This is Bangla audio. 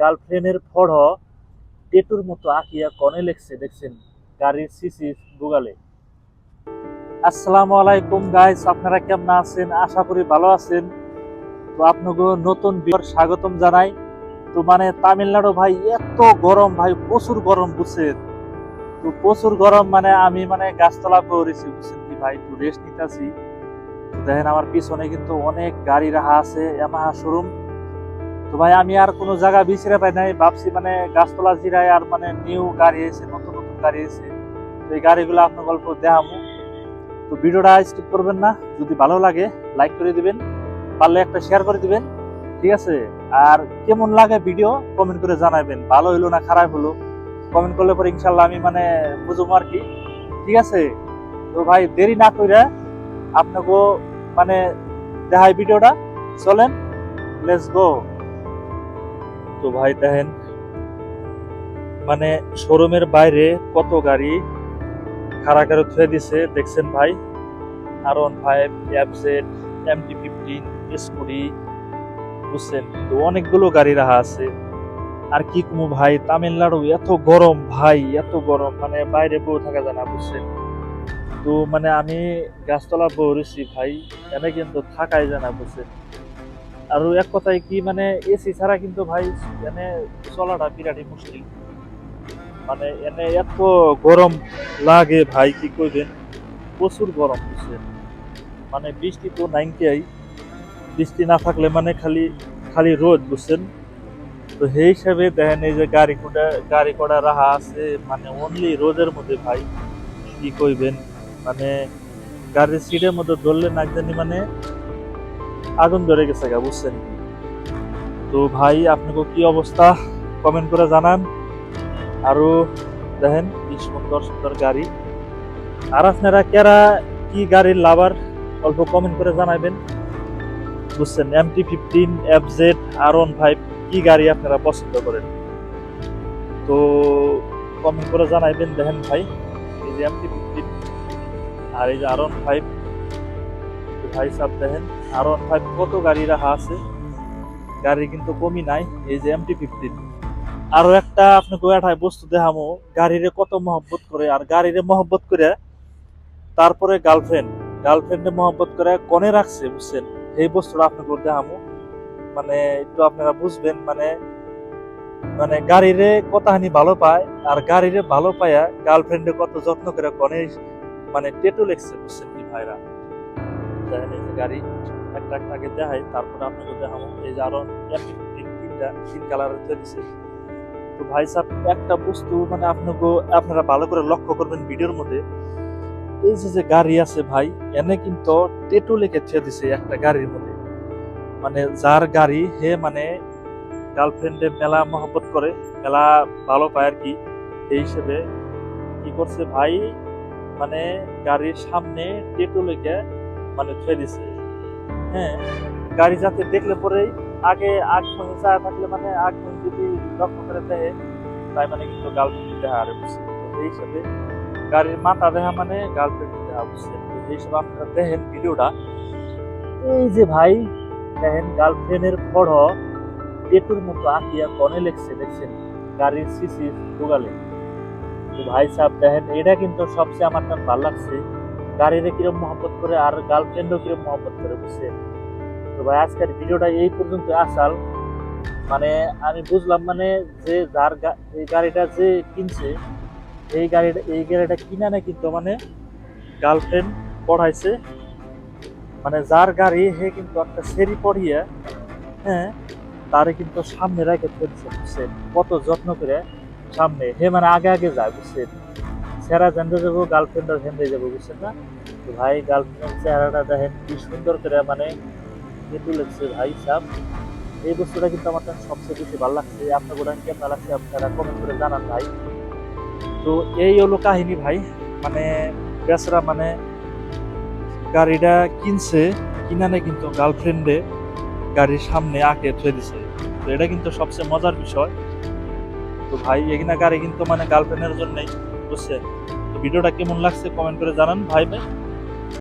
গার্লফ্রেন্ডের ফটো টেটুর মতো আঁকিয়া কনে লেখছে দেখছেন গাড়ির সিসি গুগালে। আসসালামু আলাইকুম গাইস, আপনারা কেমন আছেন? আশা করি ভালো আছেন। তো আপনাকে নতুন ভিডিওর স্বাগতম জানাই। তো তামিলনাড়ু ভাই এত গরম ভাই, প্রচুর গরম বুঝছেন। তো প্রচুর গরম আমি গাছতলা করেছি বুঝছেন কি ভাই, একটু রেস্ট নিতেছি। দেখেন আমার পিছনে কিন্তু অনেক গাড়ি রাখা আছে, ইয়ামাহা শোরুম। তো ভাই আমি আর কোনো জায়গা বিছরে পাই নাই, ভাবছি গাছতলা জিরায় আর নিউ গাড়ি এসে, নতুন নতুন গাড়ি এসে। তো এই গাড়িগুলো আপনার গল্প দেখাবো। তো ভিডিওটা স্কিপ করবেন না, যদি ভালো লাগে লাইক করে দিবেন, পারলে একটা শেয়ার করে দিবেন, ঠিক আছে? আর কেমন লাগে ভিডিও কমেন্ট করে জানাবেন, ভালো হইলো না খারাপ হলো কমেন্ট করলে পরে ইনশাল্লাহ আমি বুঝবো আর কি, ঠিক আছে? তো ভাই দেরি না কইরা আপনাকে দেখাই ভিডিওটা, চলেন লেটস গো। তো ভাই দেখেন শোরুমের বাইরে কত গাড়ি খাড়া করে থুয়ে দিছে দেখছেন ভাই। R15, FZ, MT-15, স্কুটি বুঝছেন। তো অনেকগুলো গাড়ি রাখা আছে। আর কি কমু ভাই, তামিলনাড়ু এত গরম ভাই, এত গরম বাইরে বউ থাকা যায় না বুঝছেন। তো আমি গাছতলা বসেছি ভাই, এনে কিন্তু থাকাই যায় না বুঝছেন। আর এক কথায় কি এসি ছাড়া কিন্তু ভাই এনে চলাটা বিরাটই মুশকিল। এনে এত গরম লাগে ভাই, কি কইবেন, প্রচুর গরম বুঝছেন। বৃষ্টি তো নাইনকেই, বৃষ্টি না থাকলে খালি খালি রোদ বুঝছেন। তো সেই হিসাবে দেখেন এই যে গাড়ি কড়া রাহা আছে অনলি রোদের মধ্যে ভাই, কি কইবেন, গাড়ির সিটের মধ্যে ধরলে না জানি আগুন ধরে গেছে গা বুঝছেন। তো ভাই আপনাকে কি অবস্থা কমেন্ট করে জানান। আরো দেখেন কি সুন্দর সুন্দর গাড়ি। আর আপনারা কেরা কি গাড়ির লাভার অল্প কমেন্ট করে জানাবেন বুঝছেন। MT-15, FZ, R15 কি গাড়ি আপনারা পছন্দ করেন, তো কমেন্ট করে জানাইবেন। দেখেন ভাই এই যে MT-15 আর এই যে R15, ভাই সাহেব দেখেন R15 কত গাড়ি রাখা আছে, গাড়ি কিন্তু কমই নাই। এই যে MT-15 আরো একটা আপনাকে এটাই বস্তু দেখামো, গাড়িরে কত মহব্বত করে, আর গাড়িরে মহব্বত করে তারপরে গার্লফ্রেন্ডে মহব্বত করে কনে রাখছে বুঝছেন। এই বস্তুটা আপনাকে দেখামো, একটু আপনারা বুঝবেন। গাড়িরে কতখানি ভালো পায়, আর গাড়িরে ভালো পায়া গার্লফ্রেন্ডে কত যত্ন করে কনে টেটু লেখছে বুঝছেন কি ভাইরা। দেখেন এই যে গাড়ি একটা একটা আগে দেখাই, তারপরে আপনাকে দেখাবো। এই যে আরো তিন কালারের দিছে। তো ভাই সাহেব একটা বস্তু আপনারা ভালো করে লক্ষ্য করবেন ভিডিওর মধ্যে, এই যে গাড়ি আছে ভাই, এনে কিন্তু টেটু লিখে ছেড়ে দিছে একটা গাড়ির মধ্যে। যার গাড়ি হে গার্লফ্রেন্ডে মেলা মহব্বত করে, মেলা ভালো পায় আর কি। এই হিসেবে কি করছে ভাই, গাড়ির সামনে টেটু লিখে ছেড়ে দিছে। হ্যাঁ, গাড়ি যাতে দেখলে পরে আগে আগ ভঙ্গি চা থাকলে আগ ভঙ্গি যদি লক্ষ্য করে দেয়, তাই কিন্তু গার্লফ্রেন্ড দেখা আর বুঝছে। এই হিসাবে গাড়ির মাথা দেখা গার্লফ্রেন্ড দেখা বুঝছে। এই হিসাবে আপনারা দেখেন ভিডিওটা। এই যে ভাই দেখেন গার্লফ্রেন্ডের ফটো টেটুর মতো আঁকিয়া কনে লেখছে দেখছেন গাড়ির সিসি গুগালে। তো ভাই সাহেব দেখেন এটা কিন্তু সবচেয়ে আমার ভালো লাগছে, গাড়িরে কিরম মহব্বত করে আর গার্লফ্রেন্ডও কিরম মহব্বত করে বুঝছে। তো ভাই আজকের ভিডিওটা এই পর্যন্ত আসাল। আমি বুঝলাম যে যার এই গাড়িটা যে কিনছে, এই গাড়িটা কিনা না কিন্তু গার্লফ্রেন্ড পড়াইছে। যার গাড়ি হে কিন্তু একটা সেরি পড়িয়া, হ্যাঁ, তারে কিন্তু সামনে রেখে ফেলছে বুঝছেন, কত যত্ন করে সামনে হে আগে আগে যায় বুঝছেন। সেরা জানতে যাবো, গার্লফ্রেন্ড আর হেন্দে যাবো বুঝছেন না। তো ভাই গার্লফ্রেন্ডের চেহারাটা দেখেন কি সুন্দর করে কেটে লেগছে ভাই সাহেব। এই বস্তুটা কিন্তু আমার সবচেয়ে বেশি ভালো লাগছে। আপনার গোটা কেমন লাগছে আপনারা কমেন্ট করে জানান ভাই। তো এই হলো কাহিনী ভাই, বেচারা গাড়িটা কিনছে, কিনানে কিন্তু গার্লফ্রেন্ডে গাড়ির সামনে আঁকে থুয়ে দিছে। তো এটা কিন্তু সবচেয়ে মজার বিষয়। তো ভাই এখানে গাড়ি কিন্তু গার্লফ্রেন্ডের জন্যই বুঝছেন। তো ভিডিওটা কেমন লাগছে কমেন্ট করে জানান ভাই ভাই।